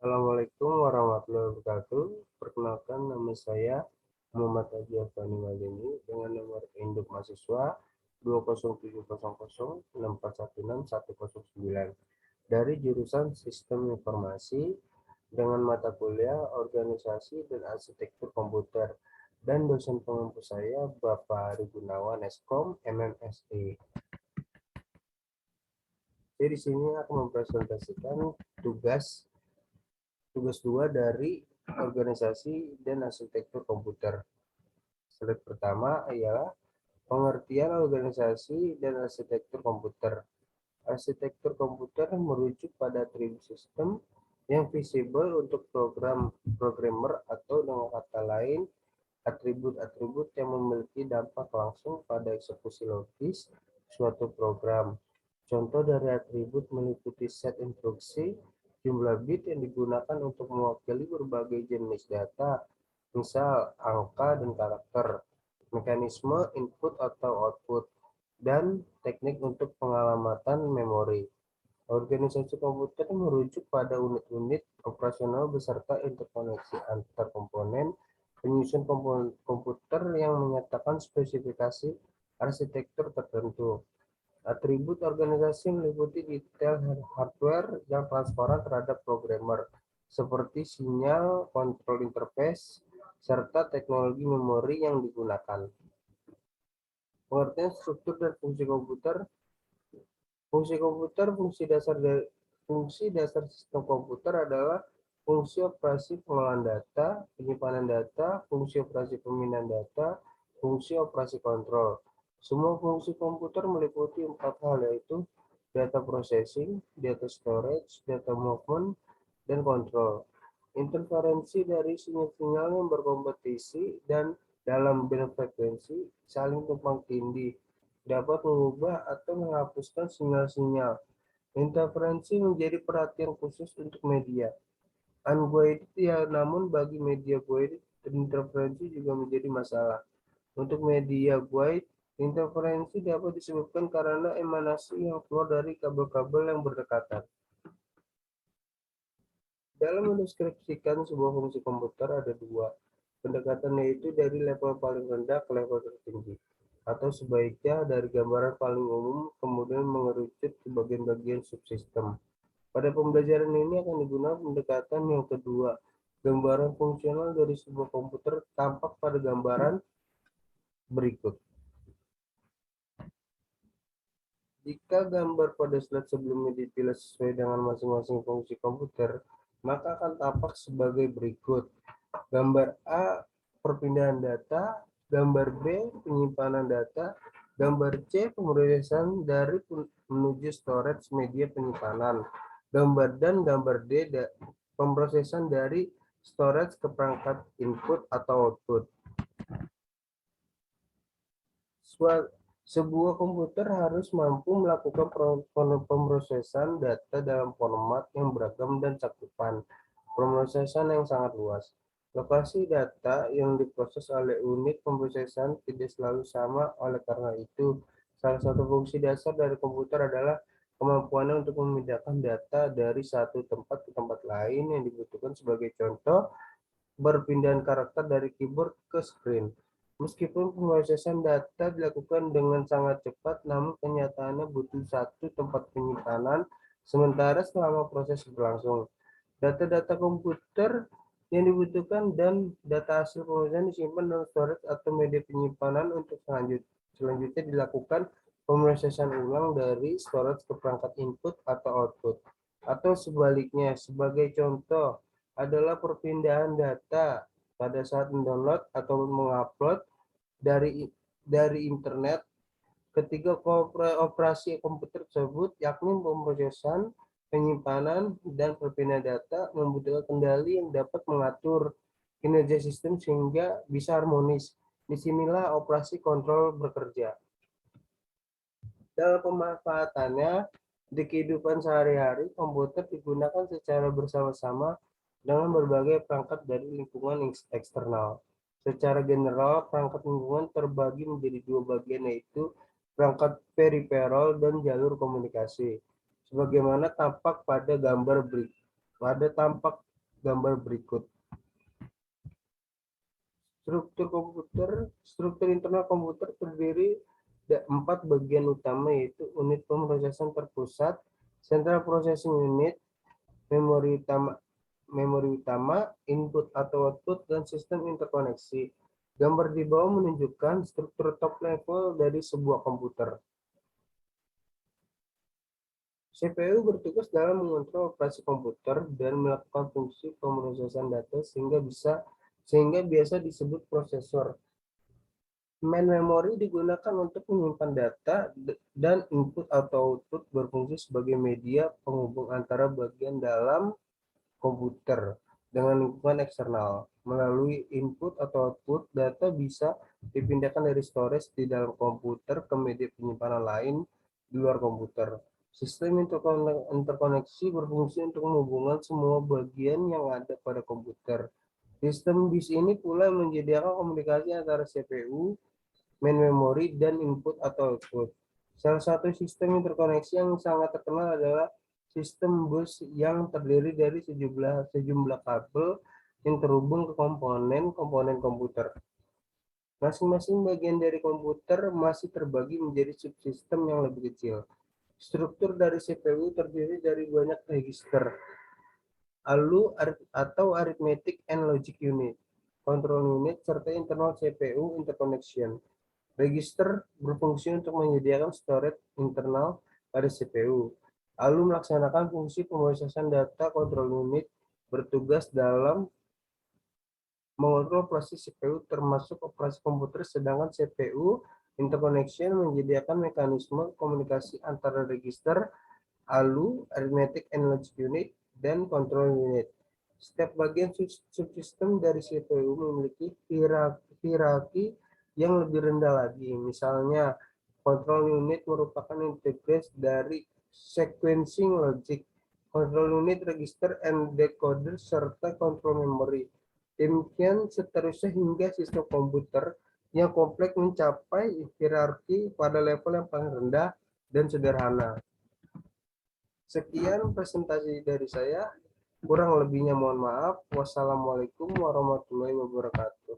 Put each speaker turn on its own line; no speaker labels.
Assalamualaikum warahmatullahi wabarakatuh. Perkenalkan, nama saya Muhammad Haji Afani Maldini dengan nomor induk mahasiswa 2070064161109 dari jurusan Sistem Informasi dengan mata kuliah Organisasi dan Arsitektur Komputer, dan dosen pengampu saya Bapak Hari Gunawan Eskom MMSI. Jadi di sini aku mempresentasikan tugas 2 dari organisasi dan arsitektur komputer. Slide pertama ialah pengertian organisasi dan arsitektur komputer. Arsitektur komputer merujuk pada atribut sistem yang visible untuk programmer, atau dengan kata lain, atribut-atribut yang memiliki dampak langsung pada eksekusi logis suatu program. Contoh dari atribut meliputi set instruksi, jumlah bit yang digunakan untuk mewakili berbagai jenis data, misal angka dan karakter, mekanisme input atau output, dan teknik untuk pengalamatan memori. Organisasi komputer merujuk pada unit-unit operasional beserta interkoneksi antar komponen, penyusun komputer yang menyatakan spesifikasi arsitektur tertentu. Atribut organisasi meliputi detail hardware yang transparan terhadap programmer, seperti sinyal, kontrol interface, serta teknologi memori yang digunakan. Pengertian struktur dan fungsi komputer. Fungsi komputer, fungsi dasar sistem komputer adalah fungsi operasi pengolahan data, penyimpanan data, fungsi operasi pemindahan data, fungsi operasi kontrol. Semua fungsi komputer meliputi 4 hal, yaitu data processing, data storage, data movement, dan kontrol. Interferensi dari sinyal-sinyal yang berkompetisi dan dalam band frekuensi saling tumpang tindih dapat mengubah atau menghapuskan sinyal-sinyal. Interferensi menjadi perhatian khusus untuk media unguided, ya, namun bagi media guided, interferensi juga menjadi masalah. Untuk media guided, interferensi dapat disebabkan karena emanasi yang keluar dari kabel-kabel yang berdekatan. Dalam mendeskripsikan sebuah fungsi komputer ada 2 pendekatan, yaitu dari level paling rendah ke level tertinggi, atau sebaiknya dari gambaran paling umum kemudian mengerucut ke bagian-bagian subsistem. Pada pembelajaran ini akan digunakan pendekatan yang kedua. Gambaran fungsional dari sebuah komputer tampak pada gambaran berikut. Jika gambar pada slide sebelumnya dipilih sesuai dengan masing-masing fungsi komputer, maka akan tampak sebagai berikut. Gambar A, perpindahan data. Gambar B, penyimpanan data. Gambar C, pemrosesan dari menuju storage media penyimpanan. Gambar D, pemrosesan dari storage ke perangkat input atau output. Sebuah komputer harus mampu melakukan pemrosesan data dalam format yang beragam dan cakupan pemrosesan yang sangat luas. Lokasi data yang diproses oleh unit pemrosesan tidak selalu sama. Oleh karena itu, salah satu fungsi dasar dari komputer adalah kemampuannya untuk memindahkan data dari satu tempat ke tempat lain yang dibutuhkan. Sebagai contoh, berpindahan karakter dari keyboard ke screen. Meskipun pemrosesan data dilakukan dengan sangat cepat, namun kenyataannya butuh satu tempat penyimpanan sementara selama proses berlangsung. Data-data komputer yang dibutuhkan dan data hasil pemrosesan disimpan dalam storage atau media penyimpanan untuk selanjutnya dilakukan pemrosesan ulang dari storage ke perangkat input atau output. Atau sebaliknya, sebagai contoh adalah perpindahan data pada saat mendownload atau mengupload dari internet. Ketiga operasi komputer tersebut, yakni pemrosesan, penyimpanan, dan perpindahan data, membutuhkan kendali yang dapat mengatur kinerja sistem sehingga bisa harmonis. Disinilah operasi kontrol bekerja. Dalam pemanfaatannya di kehidupan sehari-hari, komputer digunakan secara bersama-sama dengan berbagai perangkat dari lingkungan eksternal. Secara general, perangkat lingkungan terbagi menjadi 2 bagian, yaitu perangkat peripheral dan jalur komunikasi. Sebagaimana tampak pada gambar berikut. gambar berikut. Struktur internal komputer terdiri dari 4 bagian utama, yaitu unit pemrosesan terpusat, central processing unit, memori utama, input atau output, dan sistem interkoneksi. Gambar di bawah menunjukkan struktur top level dari sebuah komputer. CPU bertugas dalam mengontrol operasi komputer dan melakukan fungsi pemrosesan data sehingga biasa disebut prosesor. Main memory digunakan untuk menyimpan data dan input atau output berfungsi sebagai media penghubung antara bagian dalam komputer dengan lingkungan eksternal. Melalui input atau output, data bisa dipindahkan dari storage di dalam komputer ke media penyimpanan lain di luar komputer. Sistem interkoneksi berfungsi untuk menghubungkan semua bagian yang ada pada komputer. Sistem BIS ini pula menyediakan komunikasi antara CPU, main memory, dan input atau output. Salah satu sistem interkoneksi yang sangat terkenal adalah sistem bus yang terdiri dari sejumlah kabel yang terhubung ke komponen komputer. Masing-masing bagian dari komputer masih terbagi menjadi subsistem yang lebih kecil. Struktur dari CPU terdiri dari banyak register, ALU atau Arithmetic and Logic Unit, Control Unit, serta internal CPU interconnection. Register berfungsi untuk menyediakan storage internal pada CPU. ALU melaksanakan fungsi pemrosesan data. Control Unit bertugas dalam mengontrol proses CPU termasuk operasi komputer, sedangkan CPU interconnection menyediakan mekanisme komunikasi antara register, ALU, Arithmetic and Logic Unit, dan Control Unit. Setiap bagian subsistem dari CPU memiliki hierarki yang lebih rendah lagi. Misalnya, Control Unit merupakan integrasi dari sequencing logic, Control Unit, register and decoder, serta control memory. Demikian seterusnya hingga sistem komputer yang kompleks mencapai hierarki pada level yang paling rendah dan sederhana. Sekian presentasi dari saya. Kurang lebihnya mohon maaf. Wassalamualaikum warahmatullahi wabarakatuh.